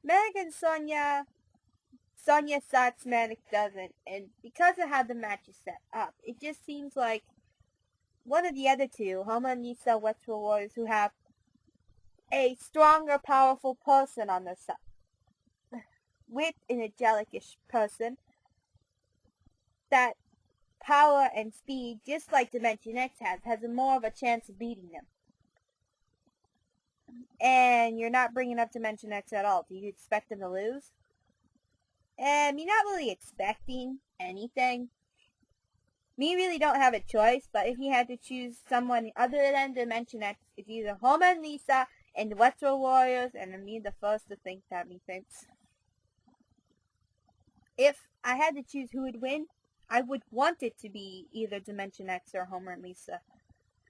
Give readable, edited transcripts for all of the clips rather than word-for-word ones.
Manic and Sonya sucks, Manic doesn't, and because of how the match is set up, it just seems like one of the other two, Homa and Nisa Westworld Warriors, who have a stronger, powerful person on their side, with an angelic-ish person, that power and speed, just like Dimension X has more of a chance of beating them. And you're not bringing up Dimension X at all. Do you expect them to lose? You're not really expecting anything. Me really don't have a choice, but if you had to choose someone other than Dimension X, it's either Homa and Lisa and the Westworld Warriors, and I'm the first to think that, methinks. If I had to choose who would win, I would want it to be either Dimension X or Homer and Lisa.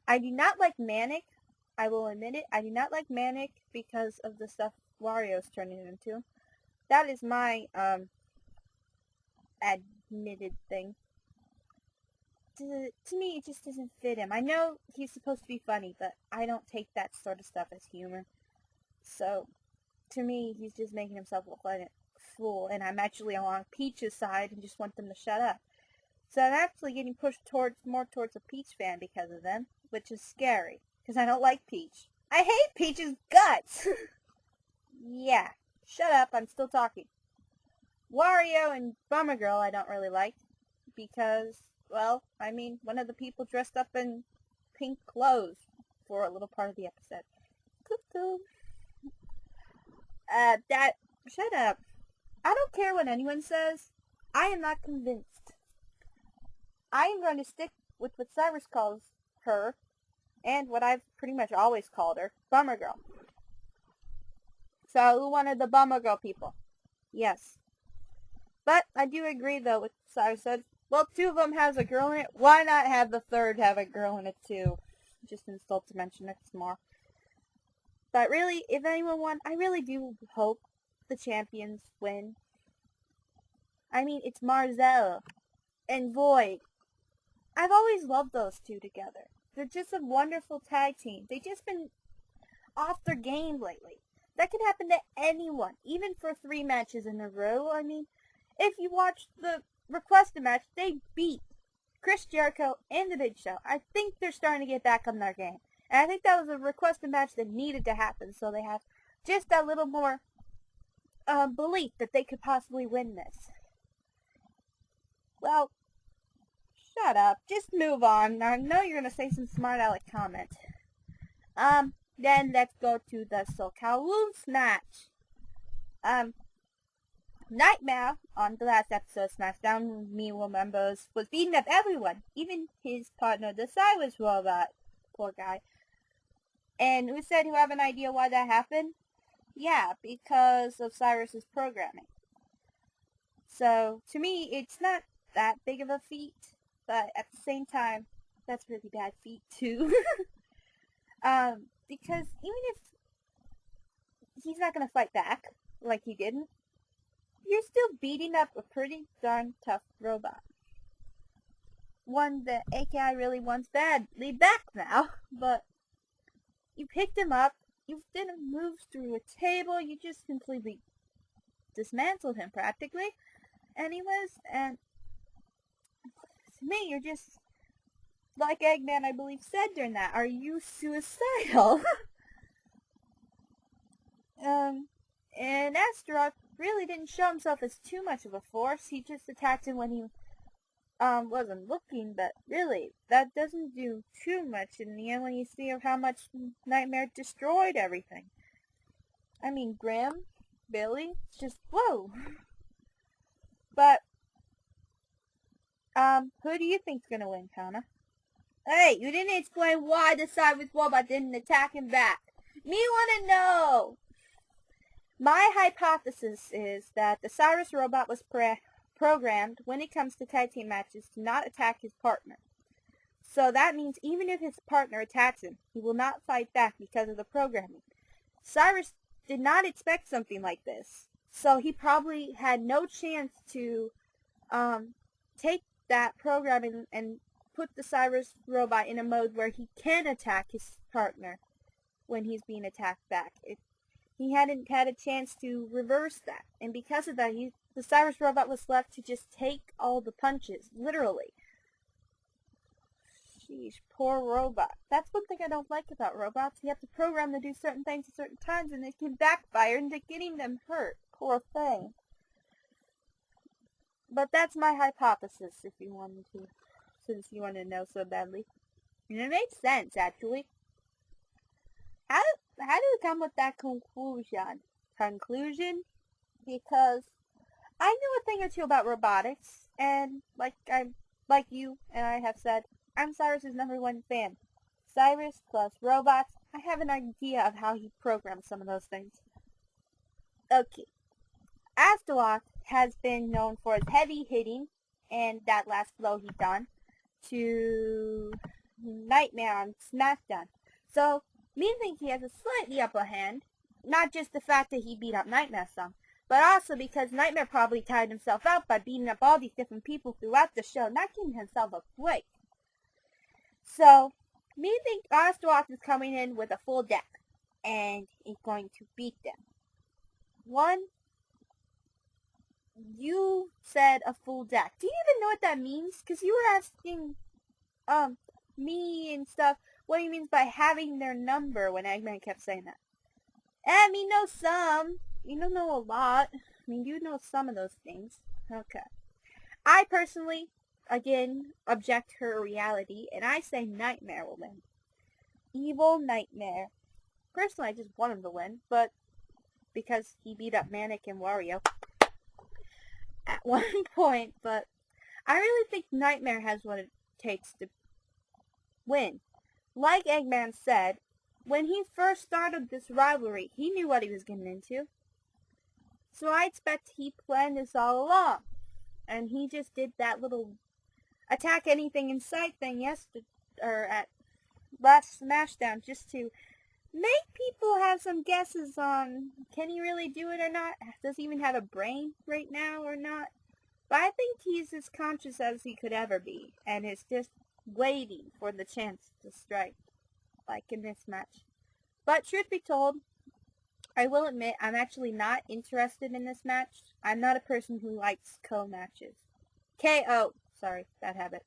I do not like Manic. I will admit it. I do not like Manic because of the stuff Wario's turning into. That is my admitted thing. To me, it just doesn't fit him. I know he's supposed to be funny, but I don't take that sort of stuff as humor. So, to me, he's just making himself look like a fool, and I'm actually on Peach's side and just want them to shut up. So I'm actually getting pushed more towards a Peach fan because of them, which is scary, because I don't like Peach. I hate Peach's guts! Yeah, shut up, I'm still talking. Wario and Bummer Girl I don't really like, because, well, I mean, one of the people dressed up in pink clothes for a little part of the episode. Cuckoo. Shut up. I don't care what anyone says. I am not convinced. I am going to stick with what Cyrus calls her, and what I've pretty much always called her, Bummer Girl. So, who wanted the Bummer Girl people? Yes. But I do agree, though, with Cyrus said, well, two of them has a girl in it. Why not have the third have a girl in it, too? Just insult to mention it more. But really, if anyone won, I really do hope the champions win. I mean, it's Marzel and Void. I've always loved those two together. They're just a wonderful tag team. They've just been off their game lately. That could happen to anyone, even for 3 matches in a row. I mean, if you watch the requested match, they beat Chris Jericho and The Big Show. I think they're starting to get back on their game. And I think that was a requested match that needed to happen, so they have just a little more belief that they could possibly win this. Well, shut up. Just move on. I know you're going to say some smart aleck comment. Then let's go to the SoCal Wolves match. Nightmare, on the last episode of SmackDown, me remembers, was beating up everyone, even his partner, the Cyrus Robot. Poor guy. And who said you have an idea why that happened? Yeah, because of Cyrus's programming. So, to me, it's not that big of a feat, but at the same time, that's really bad feat too. Because even if he's not gonna fight back like he didn't, you're still beating up a pretty darn tough robot. One that AKI really wants badly back now, but you picked him up, you didn't move through a table, you just completely dismantled him practically. Anyways, and to me, you're just, like Eggman, I believe, said during that, are you suicidal? And Astaroth really didn't show himself as too much of a force. He just attacked him when he wasn't looking, but really, that doesn't do too much in the end when you see how much Nightmare destroyed everything. I mean, Grim, Billy, just whoa. But, who do you think's gonna win, Cana? Hey, you didn't explain why the Cyrus Robot didn't attack him back. Me wanna know! My hypothesis is that the Cyrus Robot was programmed when it comes to tag team matches to not attack his partner. So that means even if his partner attacks him, he will not fight back because of the programming. Cyrus did not expect something like this, so he probably had no chance to take that programming and put the Cyrus Robot in a mode where he can attack his partner when he's being attacked back. He hadn't had a chance to reverse that. And because of that, the Cyrus robot was left to just take all the punches, literally. Sheesh, poor robot. That's one thing I don't like about robots. You have to program them to do certain things at certain times, and it can backfire into getting them hurt. Poor thing. But that's my hypothesis, if you wanted to, since you want to know so badly. And it makes sense, actually. How do we come with that conclusion? Because I know a thing or two about robotics, and like you and I have said, I'm Cyrus's #1 fan. Cyrus plus robots. I have an idea of how he programs some of those things. Okay. Astaroth has been known for his heavy hitting and that last blow he done to Nightmare on SmackDown. So, me think he has a slightly upper hand. Not just the fact that he beat up Nightmare some, but also because Nightmare probably tired himself out by beating up all these different people throughout the show, not giving himself a break. So, me think Astaroth is coming in with a full deck, and is going to beat them. One, you said a full deck. Do you even know what that means? Because you were asking, me and stuff, what he means by having their number when Eggman kept saying that. I mean, know some. You don't know a lot. I mean, you know some of those things. Okay. I personally, again, object her reality, and I say Nightmare will win. Evil Nightmare. Personally, I just want him to win, but because he beat up Manic and Wario at one point, but I really think Nightmare has what it takes to win. Like Eggman said, when he first started this rivalry, he knew what he was getting into. So I expect he planned this all along. And he just did that little attack anything in sight thing yesterday, or at last Smashdown, just to make people have some guesses on, can he really do it or not? Does he even have a brain right now or not? But I think he's as conscious as he could ever be, and is just waiting for the chance to strike, like in this match. But truth be told, I will admit I'm actually not interested in this match. I'm not a person who likes matches. KO, sorry, bad habit.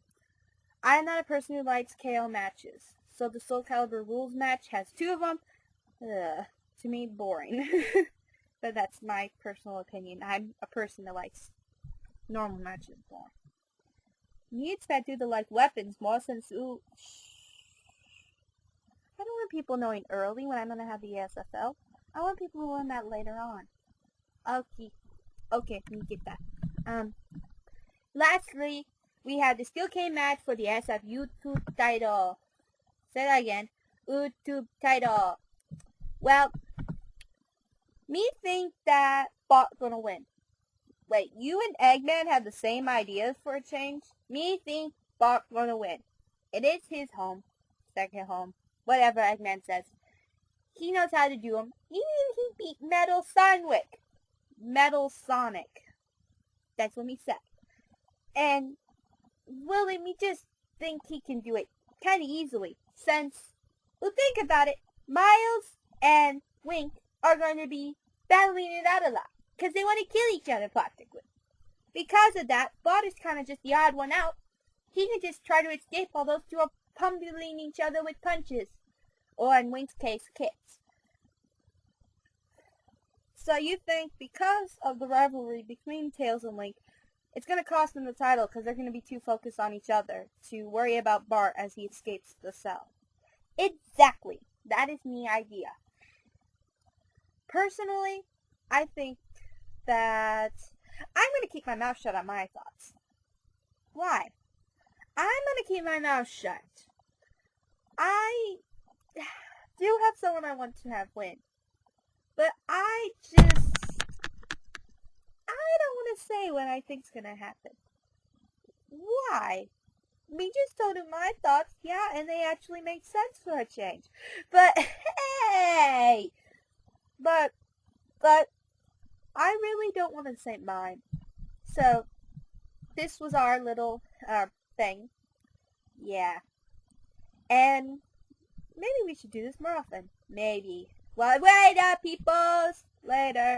I am not a person who likes KO matches. So the Soul Calibur Rules match has 2 of them. To me, boring. But that's my personal opinion. I'm a person that likes normal matches more. You expect you to like weapons more since, I don't want people knowing early when I'm going to have the SFL. I want people to learn that later on. Okay, let me get that. Lastly, we have the Steel Cage match for the SF YouTube title. Say that again. YouTube title. Well, me think that Bot's gonna win. Wait, you and Eggman have the same ideas for a change? Me think Bot's gonna win. It is his home. Second home. Whatever Eggman says. He knows how to do them. Even he beat Metal Sonic. Metal Sonic. That's what he said. And, well, let me just think he can do it kind of easily. Since, well, think about it. Miles and Wink are going to be battling it out a lot. Because they want to kill each other practically. Because of that, Bot is kind of just the odd one out. He can just try to escape while those two are pummeling each other with punches. Or in Wink's case, kicks. So you think because of the rivalry between Tails and Link, it's going to cost them the title because they're going to be too focused on each other to worry about Bart as he escapes the cell. Exactly. That is my idea. Personally, I think that I'm going to keep my mouth shut on my thoughts. Why? I'm going to keep my mouth shut. I do have someone I want to have win. But I don't want to say what I think's going to happen. Why? We just told him my thoughts, yeah, and they actually make sense for a change. But, hey! But I really don't want to say mine. So, this was our little, thing. Yeah. And maybe we should do this more often. Maybe. Well, later, peoples. Later.